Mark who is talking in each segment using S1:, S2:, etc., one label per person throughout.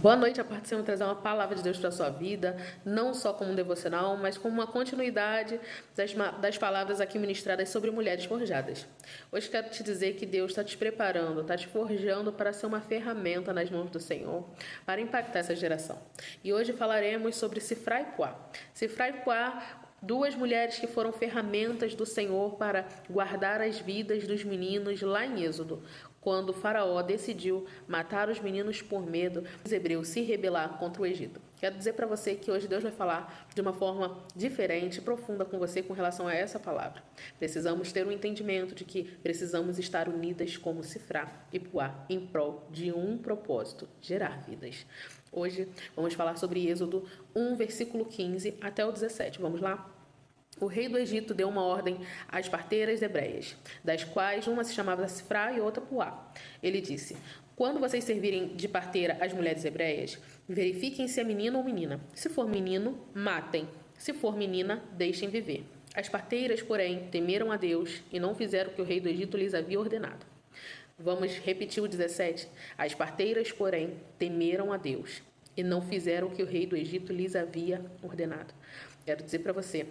S1: Boa noite, a parte do Senhor trazer uma palavra de Deus para a sua vida, não só como um devocional, mas como uma continuidade das palavras aqui ministradas sobre mulheres forjadas. Hoje quero te dizer que Deus está te preparando, está te forjando para ser uma ferramenta nas mãos do Senhor, para impactar essa geração. E hoje falaremos sobre Sifra e Puá. Sifra e Puá, duas mulheres que foram ferramentas do Senhor para guardar as vidas dos meninos lá em Êxodo, quando o faraó decidiu matar os meninos por medo dos hebreus se rebelar contra o Egito. Quero dizer para você que hoje Deus vai falar de uma forma diferente, profunda com você com relação a essa palavra. Precisamos ter um entendimento de que precisamos estar unidas como Sifra e Puá em prol de um propósito, gerar vidas. Hoje vamos falar sobre Êxodo 1, versículo 15 até o 17. Vamos lá? O rei do Egito deu uma ordem às parteiras hebreias, das quais uma se chamava Sifra e outra Puá. Ele disse: quando vocês servirem de parteira às mulheres hebreias, verifiquem se é menino ou menina. Se for menino, matem. Se for menina, deixem viver. As parteiras, porém, temeram a Deus e não fizeram o que o rei do Egito lhes havia ordenado. Vamos repetir o 17. As parteiras, porém, temeram a Deus e não fizeram o que o rei do Egito lhes havia ordenado. Quero dizer para você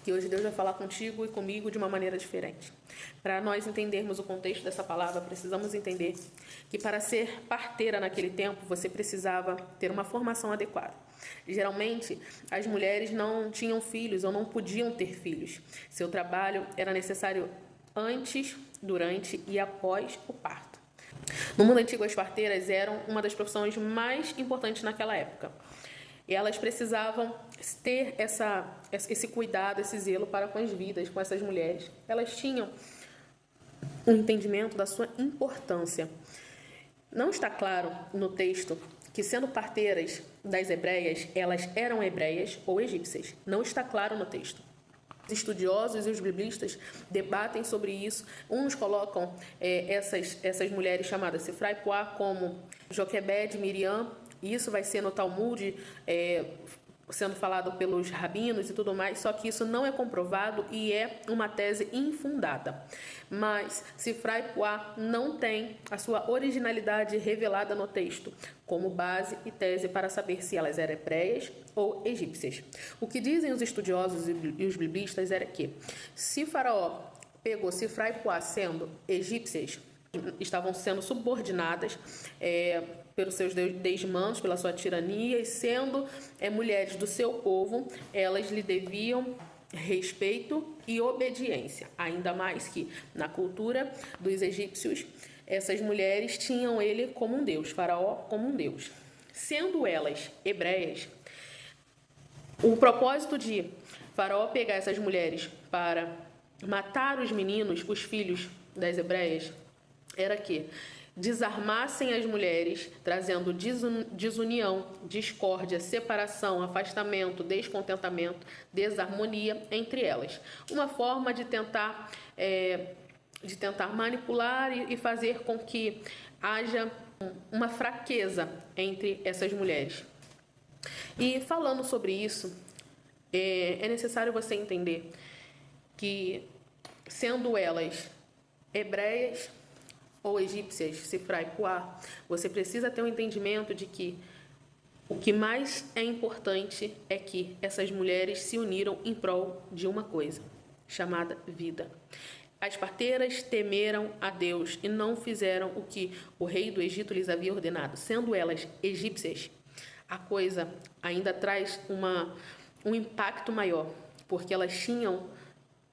S1: que hoje Deus vai falar contigo e comigo de uma maneira diferente. Para nós entendermos o contexto dessa palavra, precisamos entender que para ser parteira naquele tempo, você precisava ter uma formação adequada. Geralmente, as mulheres não tinham filhos ou não podiam ter filhos. Seu trabalho era necessário antes, durante e após o parto. No mundo antigo, as parteiras eram uma das mais importantes naquela época. E elas precisavam ter esse cuidado, esse zelo para com as vidas, com essas mulheres. Elas tinham um entendimento da sua importância. Não está claro no texto que, sendo parteiras das hebreias, elas eram hebreias ou egípcias. Não está claro no texto. Os estudiosos e os biblistas debatem sobre isso. Uns colocam essas mulheres chamadas Sifra e Puá como Joquebede, Miriam. Isso vai ser no Talmud, sendo falado pelos rabinos e tudo mais, só que isso não é comprovado e é uma tese infundada. Mas Sifra e Puá não tem a sua originalidade revelada no texto, como base e tese para saber se elas eram hebreias ou egípcias. O que dizem os estudiosos e os biblistas era que, se Faraó pegou Sifra e Puá sendo egípcias, estavam sendo subordinadas pelos seus desmandos, pela sua tirania, e sendo mulheres do seu povo, elas lhe deviam respeito e obediência. Ainda mais que, na cultura dos egípcios, essas mulheres tinham ele como um deus, Faraó como um deus. Sendo elas hebreias, o propósito de Faraó pegar essas mulheres para matar os meninos, os filhos das hebreias, era que desarmassem as mulheres, trazendo desunião, discórdia, separação, afastamento, descontentamento, desarmonia entre elas. Uma forma de tentar manipular e fazer com que haja uma fraqueza entre essas mulheres. E falando sobre isso, é necessário você entender que, sendo elas hebreias ou egípcias, Sifra e Puá, você precisa ter um entendimento de que o que mais é importante é que essas mulheres se uniram em prol de uma coisa, chamada vida. As parteiras temeram a Deus e não fizeram o que o rei do Egito lhes havia ordenado. Sendo elas egípcias, a coisa ainda traz um impacto maior, porque elas tinham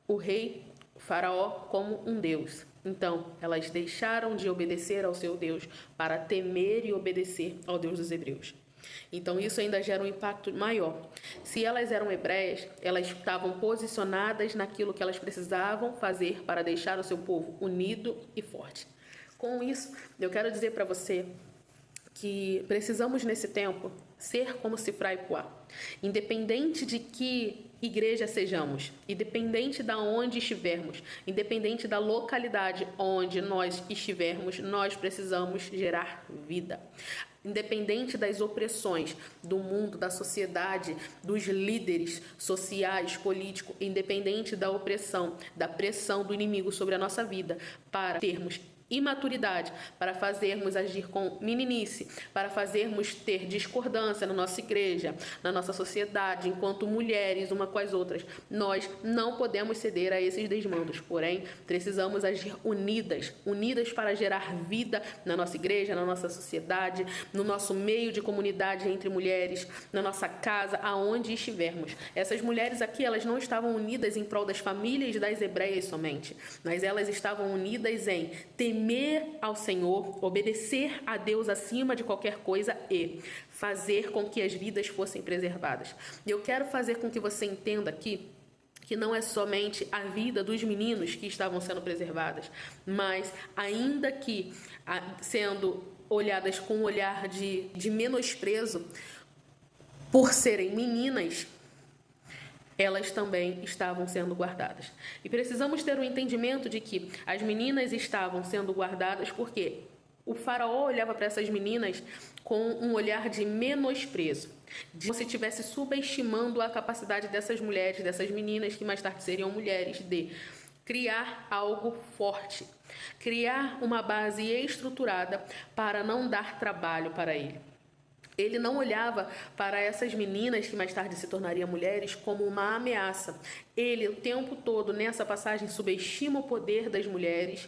S1: o rei Faraó como um deus. Então, elas deixaram de obedecer ao seu Deus para temer e obedecer ao Deus dos hebreus. Então, isso ainda gera um impacto maior. Se elas eram hebreias, elas estavam posicionadas naquilo que elas precisavam fazer para deixar o seu povo unido e forte. Com isso, eu quero dizer para você que precisamos, nesse tempo, ser como Sifra e Puá. Independente de que igreja sejamos, independente de onde estivermos, independente da localidade onde nós estivermos, nós precisamos gerar vida. Independente das opressões do mundo, da sociedade, dos líderes sociais, políticos, independente da opressão, da pressão do inimigo sobre a nossa vida, para termos imaturidade, para fazermos agir com meninice, para fazermos ter discordância na nossa igreja, na nossa sociedade, enquanto mulheres, uma com as outras. Nós não podemos ceder a esses desmandos, porém, precisamos agir unidas para gerar vida na nossa igreja, na nossa sociedade, no nosso meio de comunidade entre mulheres, na nossa casa, aonde estivermos. Essas mulheres aqui, elas não estavam unidas em prol das famílias das hebreias somente, mas elas estavam unidas em temer ao Senhor, obedecer a Deus acima de qualquer coisa e fazer com que as vidas fossem preservadas. E eu quero fazer com que você entenda aqui que não é somente a vida dos meninos que estavam sendo preservadas, mas ainda que sendo olhadas com um olhar de menosprezo por serem meninas, elas também estavam sendo guardadas. E precisamos ter o entendimento de que as meninas estavam sendo guardadas porque o faraó olhava para essas meninas com um olhar de menosprezo, como se estivesse subestimando a capacidade dessas mulheres, dessas meninas que mais tarde seriam mulheres, de criar algo forte, criar uma base estruturada para não dar trabalho para ele. Ele não olhava para essas meninas, que mais tarde se tornariam mulheres, como uma ameaça. Ele, o tempo todo, nessa passagem, subestima o poder das mulheres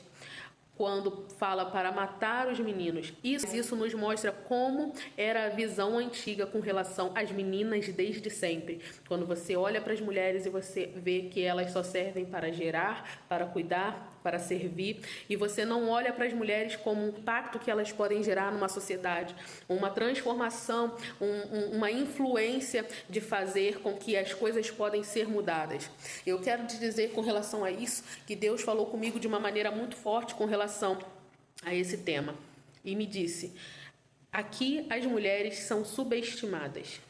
S1: quando fala para matar os meninos. Isso nos mostra como era a visão antiga com relação às meninas desde sempre. Quando você olha para as mulheres e você vê que elas só servem para gerar, para cuidar, para servir, e você não olha para as mulheres como um impacto que elas podem gerar numa sociedade, uma transformação, uma influência de fazer com que as coisas podem ser mudadas. Eu quero te dizer com relação a isso, que Deus falou comigo de uma maneira muito forte com relação a esse tema, e me disse: aqui as mulheres são subestimadas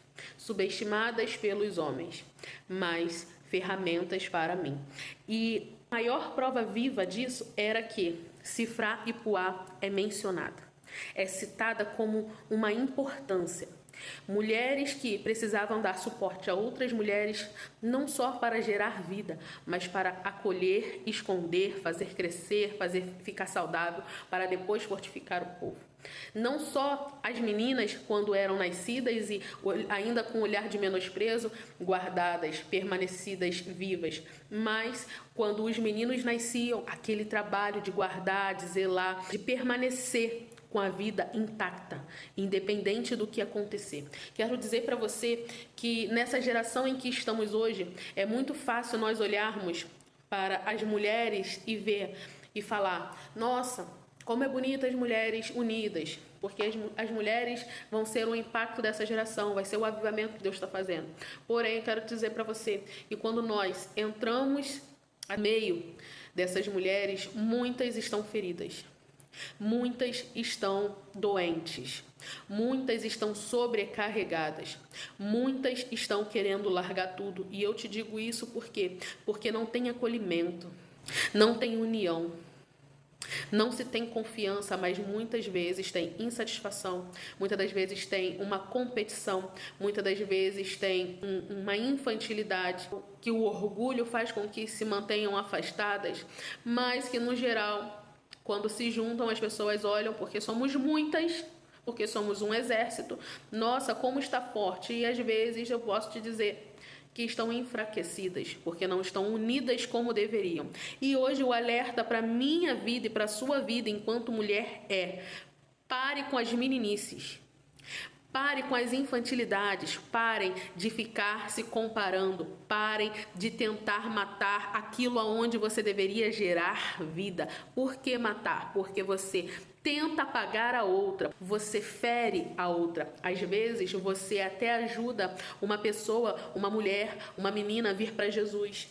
S1: pelos homens, mas ferramentas para mim. E a maior prova viva disso era que Sifrá e Puá é mencionada, é citada como uma importância. Mulheres que precisavam dar suporte a outras mulheres, não só para gerar vida, mas para acolher, esconder, fazer crescer, fazer ficar saudável, para depois fortificar o povo. Não só as meninas, quando eram nascidas e ainda com um olhar de menosprezo, guardadas, permanecidas vivas, mas quando os meninos nasciam, aquele trabalho de guardar, de zelar, de permanecer com a vida intacta, independente do que acontecer. Quero dizer para você que nessa geração em que estamos hoje, é muito fácil nós olharmos para as mulheres e ver e falar: nossa, como é bonita as mulheres unidas, porque as mulheres vão ser o impacto dessa geração, vai ser o avivamento que Deus está fazendo. Porém, eu quero dizer para você que quando nós entramos no meio dessas mulheres, muitas estão feridas. Muitas estão doentes, muitas estão sobrecarregadas, muitas estão querendo largar tudo. E eu te digo isso porque não tem acolhimento, não tem união, não se tem confiança, mas muitas vezes tem insatisfação, muitas das vezes tem uma competição, muitas das vezes tem uma infantilidade, que o orgulho faz com que se mantenham afastadas, mas que no geral, quando se juntam, as pessoas olham, porque somos muitas, porque somos um exército. Nossa, como está forte. E às vezes eu posso te dizer que estão enfraquecidas, porque não estão unidas como deveriam. E hoje o alerta para a minha vida e para a sua vida enquanto mulher é: pare com as meninices. Pare com as infantilidades, parem de ficar se comparando, parem de tentar matar aquilo aonde você deveria gerar vida. Por que matar? Porque você tenta apagar a outra, você fere a outra. Às vezes você até ajuda uma pessoa, uma mulher, uma menina a vir para Jesus.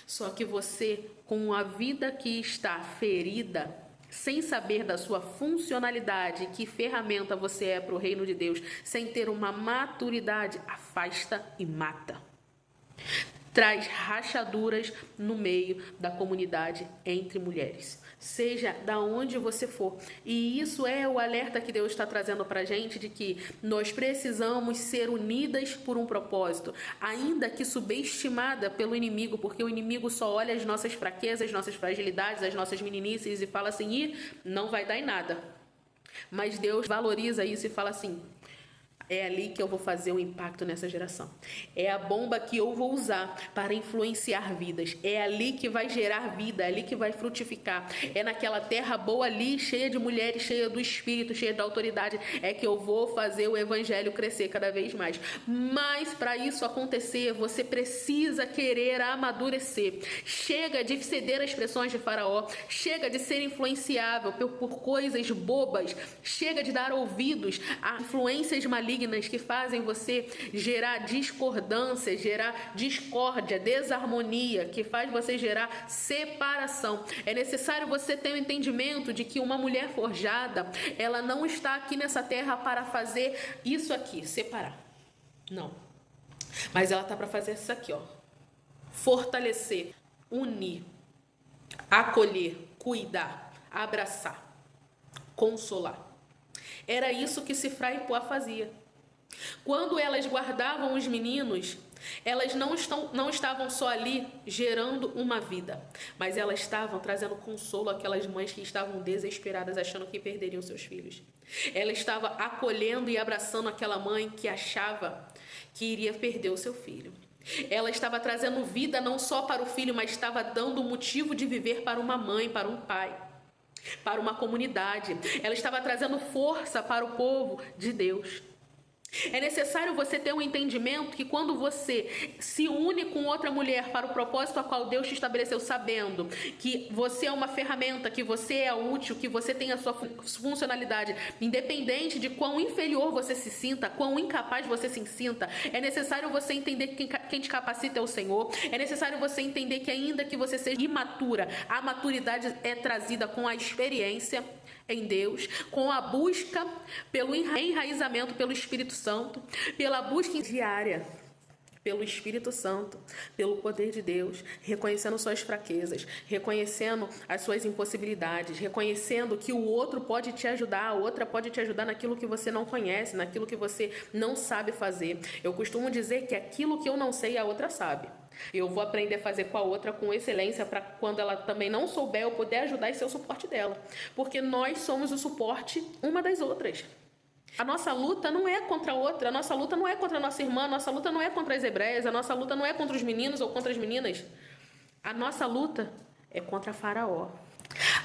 S1: Só que você, com a vida que está ferida, sem saber da sua funcionalidade, que ferramenta você é para o reino de Deus, sem ter uma maturidade, afasta e mata. Traz rachaduras no meio da comunidade entre mulheres. Seja da onde você for. E isso é o alerta que Deus está trazendo para a gente, de que nós precisamos ser unidas por um propósito, ainda que subestimada pelo inimigo, porque o inimigo só olha as nossas fraquezas, as nossas fragilidades, as nossas meninices e fala assim: ih, não vai dar em nada. Mas Deus valoriza isso e fala assim: é ali que eu vou fazer um impacto nessa geração. É a bomba que eu vou usar para influenciar vidas. É ali que vai gerar vida, é ali que vai frutificar. É naquela terra boa ali, cheia de mulheres, cheia do Espírito, cheia da autoridade, é que eu vou fazer o evangelho crescer cada vez mais. Mas para isso acontecer, você precisa querer amadurecer. Chega de ceder às pressões de Faraó. Chega de ser influenciável por coisas bobas. Chega de dar ouvidos a influências malignas que fazem você gerar discordância, gerar discórdia, desarmonia, que faz você gerar separação. É necessário você ter o entendimento de que uma mulher forjada, ela não está aqui nessa terra para fazer isso aqui, separar. Não. Mas ela está para fazer isso aqui, ó. Fortalecer, unir, acolher, cuidar, abraçar, consolar. Era isso que Sifra e Puá fazia. Quando elas guardavam os meninos, elas não estavam só ali gerando uma vida, mas elas estavam trazendo consolo àquelas mães que estavam desesperadas, achando que perderiam seus filhos. Ela estava acolhendo e abraçando aquela mãe que achava que iria perder o seu filho. Ela estava trazendo vida não só para o filho, mas estava dando motivo de viver para uma mãe, para um pai, para uma comunidade. Ela estava trazendo força para o povo de Deus. É necessário você ter um entendimento que quando você se une com outra mulher para o propósito a qual Deus te estabeleceu, sabendo que você é uma ferramenta, que você é útil, que você tem a sua funcionalidade, independente de quão inferior você se sinta, quão incapaz você se sinta, é necessário você entender que quem te capacita é o Senhor. É necessário você entender que ainda que você seja imatura, a maturidade é trazida com a experiência em Deus, com a busca pelo enraizamento pelo Espírito Santo, pela busca diária pelo Espírito Santo, pelo poder de Deus, reconhecendo suas fraquezas, reconhecendo as suas impossibilidades, reconhecendo que o outro pode te ajudar, a outra pode te ajudar naquilo que você não conhece, naquilo que você não sabe fazer. Eu costumo dizer que aquilo que eu não sei, a outra sabe. Eu vou aprender a fazer com a outra com excelência, para quando ela também não souber, eu poder ajudar e ser o suporte dela. Porque nós somos o suporte uma das outras. A nossa luta não é contra a outra, a nossa luta não é contra a nossa irmã, a nossa luta não é contra as hebreias, a nossa luta não é contra os meninos ou contra as meninas. A nossa luta é contra Faraó.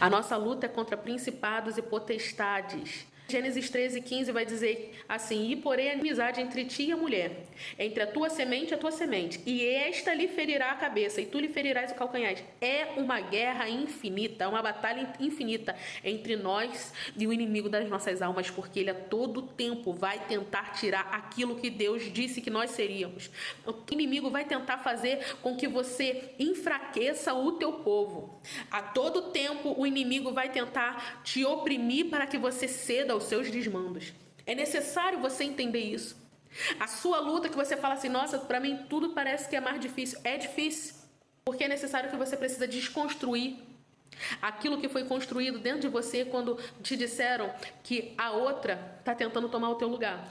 S1: A nossa luta é contra principados e potestades. Gênesis 13:15 vai dizer assim: e porém amizade entre ti e a mulher, entre a tua semente e a tua semente, e esta lhe ferirá a cabeça, e tu lhe ferirás o calcanhar. É uma guerra infinita, uma batalha infinita entre nós e o inimigo das nossas almas, porque ele a todo tempo vai tentar tirar aquilo que Deus disse que nós seríamos. O inimigo vai tentar fazer com que você enfraqueça o teu povo. A todo tempo o inimigo vai tentar te oprimir para que você ceda aos seus desmandos. É necessário você entender isso. A sua luta que você fala assim: nossa, para mim tudo parece que é mais difícil. É difícil, porque é necessário que você precisa desconstruir aquilo que foi construído dentro de você quando te disseram que a outra está tentando tomar o teu lugar,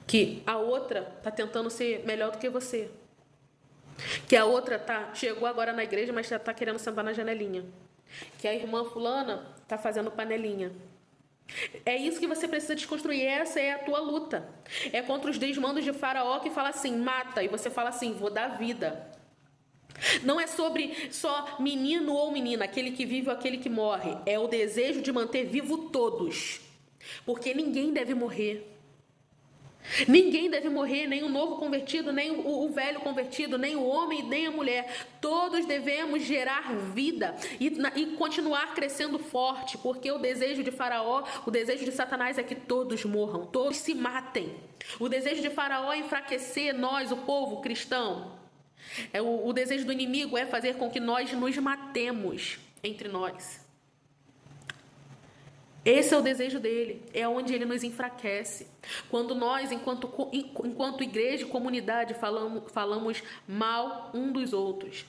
S1: que a outra está tentando ser melhor do que você, que a outra chegou agora na igreja, mas já está querendo sentar na janelinha, que a irmã fulana está fazendo panelinha. É isso que você precisa desconstruir. Essa é a tua luta. É contra os desmandos de Faraó, que fala assim: mata, e você fala assim: vou dar vida. Não é sobre só menino ou menina, aquele que vive ou aquele que morre. É o desejo de manter vivo todos, porque ninguém deve morrer. Ninguém deve morrer, nem o novo convertido, nem o velho convertido, nem o homem, nem a mulher. Todos devemos gerar vida e continuar crescendo forte, porque o desejo de Faraó, o desejo de Satanás é que todos morram, todos se matem. O desejo de Faraó é enfraquecer nós, o povo cristão. O desejo do inimigo é fazer com que nós nos matemos entre nós. Esse é o desejo dele, é onde ele nos enfraquece. Quando nós, enquanto igreja e comunidade, falamos mal um dos outros.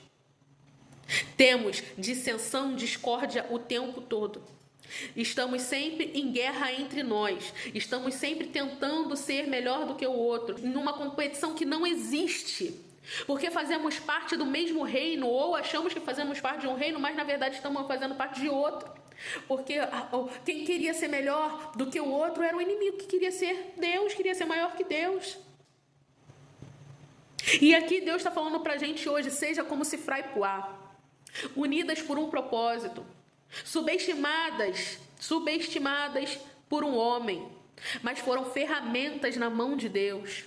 S1: Temos dissensão, discórdia o tempo todo. Estamos sempre em guerra entre nós. Estamos sempre tentando ser melhor do que o outro, numa competição que não existe. Porque fazemos parte do mesmo reino, ou achamos que fazemos parte de um reino, mas na verdade estamos fazendo parte de outro. Porque quem queria ser melhor do que o outro era o inimigo, que queria ser Deus, queria ser maior que Deus. E aqui Deus está falando pra gente hoje: seja como Cifrá e Puá, unidas por um propósito, subestimadas por um homem, mas foram ferramentas na mão de Deus.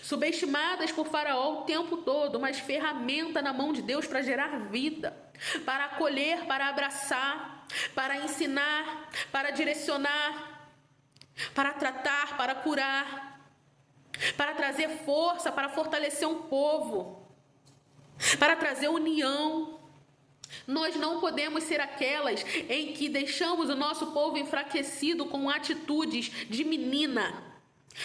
S1: Subestimadas por Faraó o tempo todo, mas ferramenta na mão de Deus para gerar vida, para acolher, para abraçar, para ensinar, para direcionar, para tratar, para curar, para trazer força, para fortalecer um povo, para trazer união. Nós não podemos ser aquelas em que deixamos o nosso povo enfraquecido com atitudes de menina.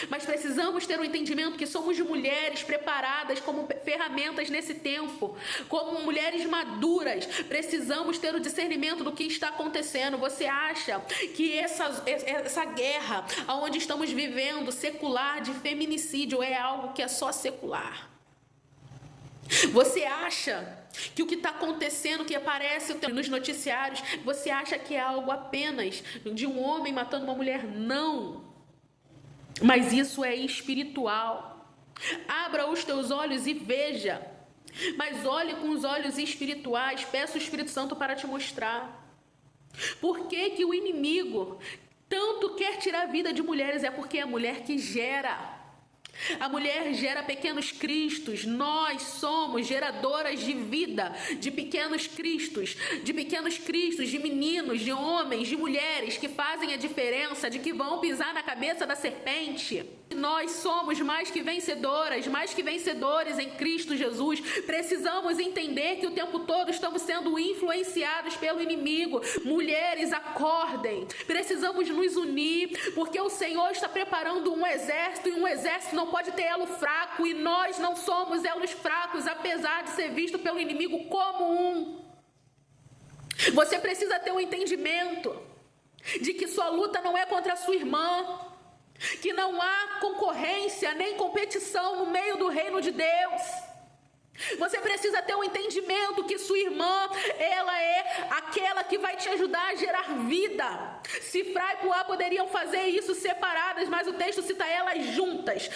S1: Mas precisamos ter o entendimento que somos mulheres preparadas como ferramentas nesse tempo, como mulheres maduras. Precisamos ter o discernimento do que está acontecendo. Você acha que essa guerra onde estamos vivendo, secular, de feminicídio, é algo que é só secular? Você acha que o que está acontecendo, que aparece nos noticiários, você acha que é algo apenas de um homem matando uma mulher? Não. Mas isso é espiritual. Abra os teus olhos e veja. Mas olhe com os olhos espirituais. Peça o Espírito Santo para te mostrar. Por que o inimigo tanto quer tirar a vida de mulheres? É porque é a mulher que gera. A mulher gera pequenos cristos. Nós somos geradoras de vida, de pequenos cristos, de meninos, de homens, de mulheres que fazem a diferença, de que vão pisar na cabeça da serpente. Nós somos mais que vencedoras, mais que vencedores em Cristo Jesus. Precisamos entender que o tempo todo estamos sendo influenciados pelo inimigo. Mulheres, acordem. Precisamos nos unir, porque o Senhor está preparando um exército, e um exército não pode ter elo fraco, e nós não somos elos fracos, apesar de ser visto pelo inimigo como um. Você precisa ter um entendimento de que sua luta não é contra a sua irmã, que não há concorrência nem competição no meio do reino de Deus. Você precisa ter um entendimento que sua irmã, ela é aquela que vai te ajudar a gerar vida. Cifrá e Puá poderiam fazer isso separadas, mas o texto cita elas juntas.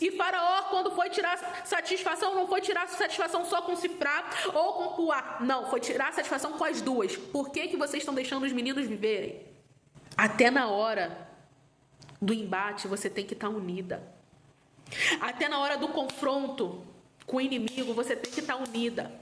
S1: E Faraó, quando foi tirar satisfação, não foi tirar satisfação só com Cifrá ou com Puá. Não, foi tirar satisfação com as duas. Por que vocês estão deixando os meninos viverem? Até na hora do embate, você tem que estar unida. Até na hora do confronto com o inimigo, você tem que estar unida.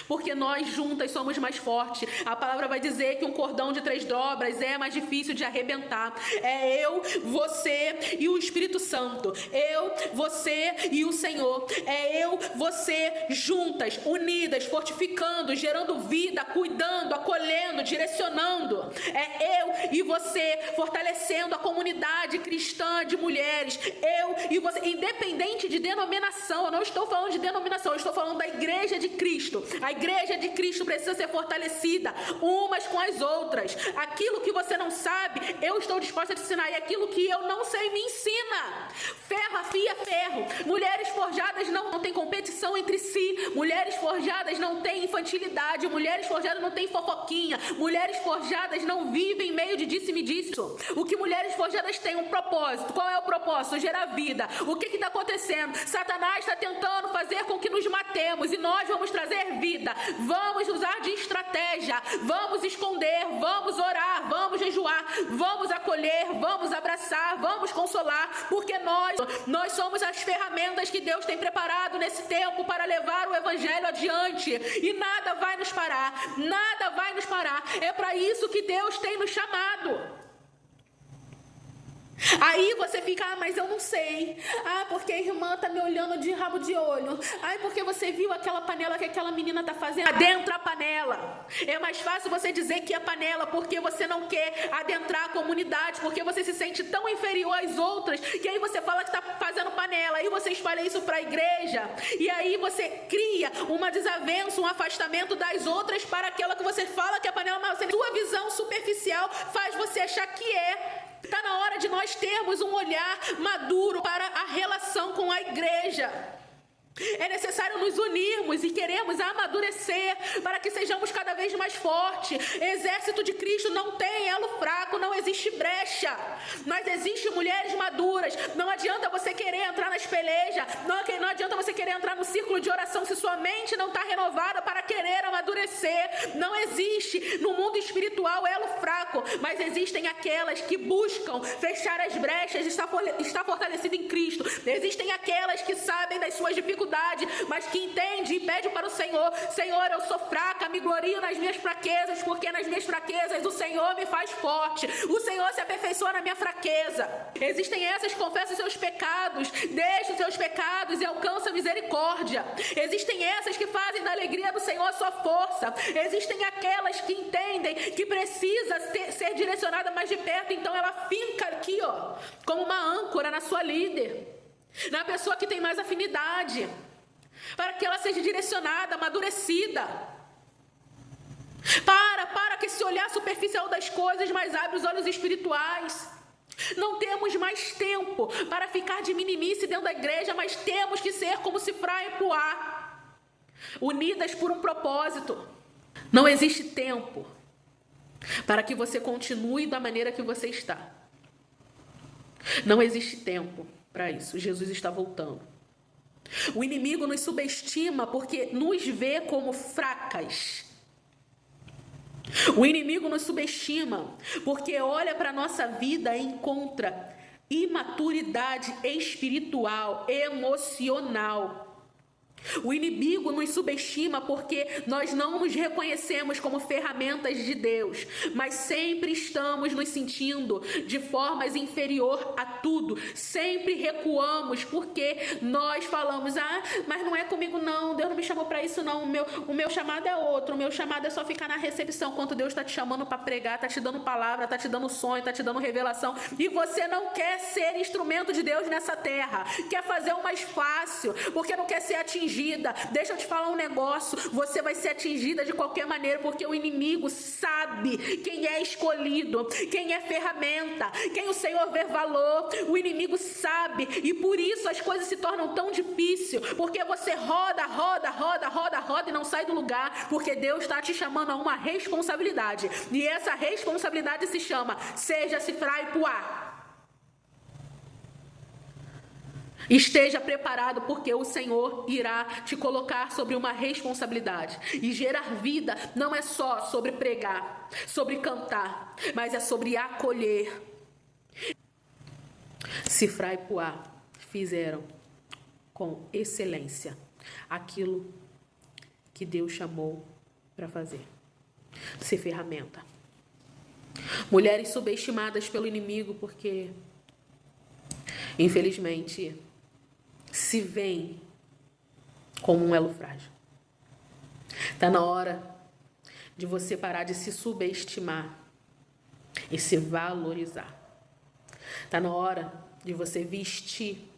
S1: Porque nós juntas somos mais fortes. A palavra vai dizer que um cordão de 3 dobras é mais difícil de arrebentar. É eu, você e o Espírito Santo. Eu, você e o Senhor. É eu, você juntas, unidas, fortificando, gerando vida, cuidando, acolhendo, direcionando. É eu e você fortalecendo a comunidade cristã de mulheres. Eu e você, independente de denominação. Eu não estou falando de denominação, eu estou falando da igreja de Cristo. A igreja de Cristo precisa ser fortalecida umas com as outras. Aquilo que você não sabe, eu estou disposta a te ensinar. E aquilo que eu não sei, me ensina. Ferro afia ferro. Mulheres forjadas não têm competição entre si. Mulheres forjadas não têm infantilidade. Mulheres forjadas não têm fofoquinha. Mulheres forjadas não vivem em meio de disse-me-disse. O que mulheres forjadas têm um propósito. Qual é o propósito? Gerar vida. O que está acontecendo? Satanás está tentando fazer com que nos matemos. E nós vamos trazer vida. Vamos usar de estratégia, vamos esconder, vamos orar, vamos jejuar, vamos acolher, vamos abraçar, vamos consolar, porque nós somos as ferramentas que Deus tem preparado nesse tempo para levar o evangelho adiante, e nada vai nos parar, nada vai nos parar. É para isso que Deus tem nos chamado. Aí você fica, mas eu não sei. Porque a irmã tá me olhando de rabo de olho. Porque você viu aquela panela que aquela menina tá fazendo. Adentra a panela. É mais fácil você dizer que é panela, porque você não quer adentrar a comunidade, porque você se sente tão inferior às outras, que aí você fala que tá fazendo panela. panela, aí você espalha isso para a igreja, e aí você cria uma desavença, um afastamento das outras para aquela que você fala que é a panela, mas sua visão superficial faz você achar que é. Está na hora de nós termos um olhar maduro para a relação com a igreja. É necessário nos unirmos e queremos amadurecer para que sejamos cada vez mais fortes. Exército de Cristo não tem elo fraco, não existe brecha, mas existe mulheres maduras. Não adianta você querer entrar nas pelejas, não adianta você querer entrar no círculo de oração se sua mente não está renovada para querer amadurecer. Não existe no mundo espiritual elo fraco, mas existem aquelas que buscam fechar as brechas e está fortalecida em Cristo. Existem aquelas que sabem das suas dificuldades, mas que entende e pede para o Senhor: Senhor, eu sou fraca, me glorio nas minhas fraquezas, porque nas minhas fraquezas o Senhor me faz forte, o Senhor se aperfeiçoa na minha fraqueza. Existem essas que confessam os seus pecados, deixam os seus pecados e alcançam misericórdia. Existem essas que fazem da alegria do Senhor a sua força. Existem aquelas que entendem que precisa ser direcionada mais de perto, então ela finca aqui, como uma âncora na sua líder, na pessoa que tem mais afinidade, para que ela seja direcionada, amadurecida. Para que esse olhar superficial das coisas, mas abre os olhos espirituais. Não temos mais tempo para ficar de meninice dentro da igreja, mas temos que ser como Sifra e Puá, unidas por um propósito. Não existe tempo para que você continue da maneira que você está. Não existe tempo para isso. Jesus está voltando. O inimigo nos subestima porque nos vê como fracas. O inimigo nos subestima porque olha para a nossa vida e encontra imaturidade espiritual, emocional. O inimigo nos subestima porque nós não nos reconhecemos como ferramentas de Deus, mas sempre estamos nos sentindo de formas inferior a tudo. Sempre recuamos porque nós falamos: mas não é comigo não, Deus não me chamou para isso não, o meu chamado é outro, o meu chamado é só ficar na recepção, enquanto Deus está te chamando para pregar, está te dando palavra, está te dando sonho, está te dando revelação, e você não quer ser instrumento de Deus nessa terra, quer fazer o mais fácil, porque não quer ser atingido. Deixa eu te falar um negócio: você vai ser atingida de qualquer maneira, porque o inimigo sabe quem é escolhido, quem é ferramenta, quem o Senhor vê valor. O inimigo sabe, e por isso as coisas se tornam tão difíceis, porque você roda e não sai do lugar, porque Deus está te chamando a uma responsabilidade, e essa responsabilidade se chama: seja Sifra e Puá. Esteja preparado, porque o Senhor irá te colocar sobre uma responsabilidade. E gerar vida não é só sobre pregar, sobre cantar, mas é sobre acolher. Sifra e Puá fizeram com excelência aquilo que Deus chamou para fazer. Ser ferramenta. Mulheres subestimadas pelo inimigo porque, infelizmente, se veem como um elo frágil. Está na hora de você parar de se subestimar e se valorizar. Está na hora de você vestir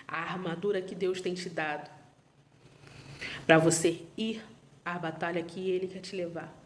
S1: a armadura que Deus tem te dado para você ir à batalha que Ele quer te levar.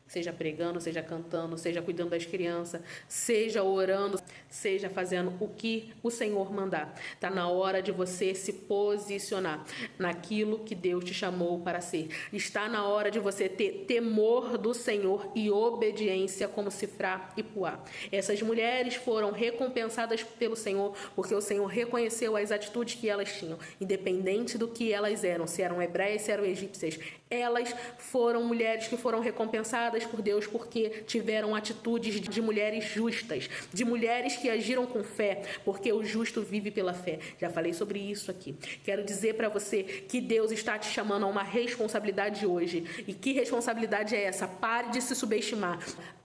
S1: Seja pregando, seja cantando, seja cuidando das crianças, seja orando, seja fazendo o que o Senhor mandar. Está na hora de você se posicionar naquilo que Deus te chamou para ser. Está na hora de você ter temor do Senhor e obediência como Sifra e Puá. Essas mulheres foram recompensadas pelo Senhor porque o Senhor reconheceu as atitudes que elas tinham, independente do que elas eram, se eram hebreias, se eram egípcias. Elas foram mulheres que foram recompensadas por Deus porque tiveram atitudes de mulheres justas, de mulheres que agiram com fé, porque o justo vive pela fé. Já falei sobre isso aqui. Quero dizer para você que Deus está te chamando a uma responsabilidade hoje. E que responsabilidade é essa? Pare de se subestimar.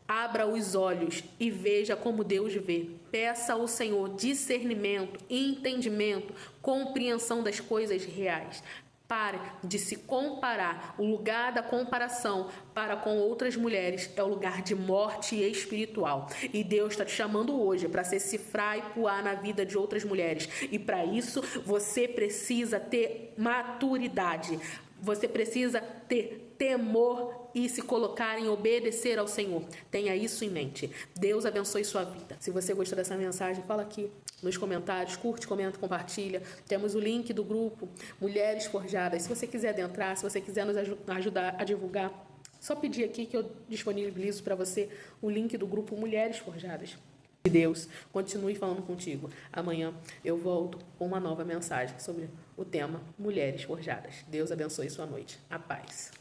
S1: Abra os olhos e veja como Deus vê. Peça ao Senhor discernimento, entendimento, compreensão das coisas reais. Pare de se comparar. O lugar da comparação para com outras mulheres é o lugar de morte espiritual. E Deus está te chamando hoje para se cifrar e puar na vida de outras mulheres. E para isso, você precisa ter maturidade. Você precisa ter temor e se colocar em obedecer ao Senhor. Tenha isso em mente. Deus abençoe sua vida. Se você gostou dessa mensagem, fala aqui nos comentários, curte, comenta, compartilha. Temos o link do grupo Mulheres Forjadas. Se você quiser adentrar, se você quiser nos ajudar a divulgar, só pedir aqui que eu disponibilizo para você o link do grupo Mulheres Forjadas. Que Deus continue falando contigo. Amanhã eu volto com uma nova mensagem sobre o tema Mulheres Forjadas. Deus abençoe sua noite. A paz.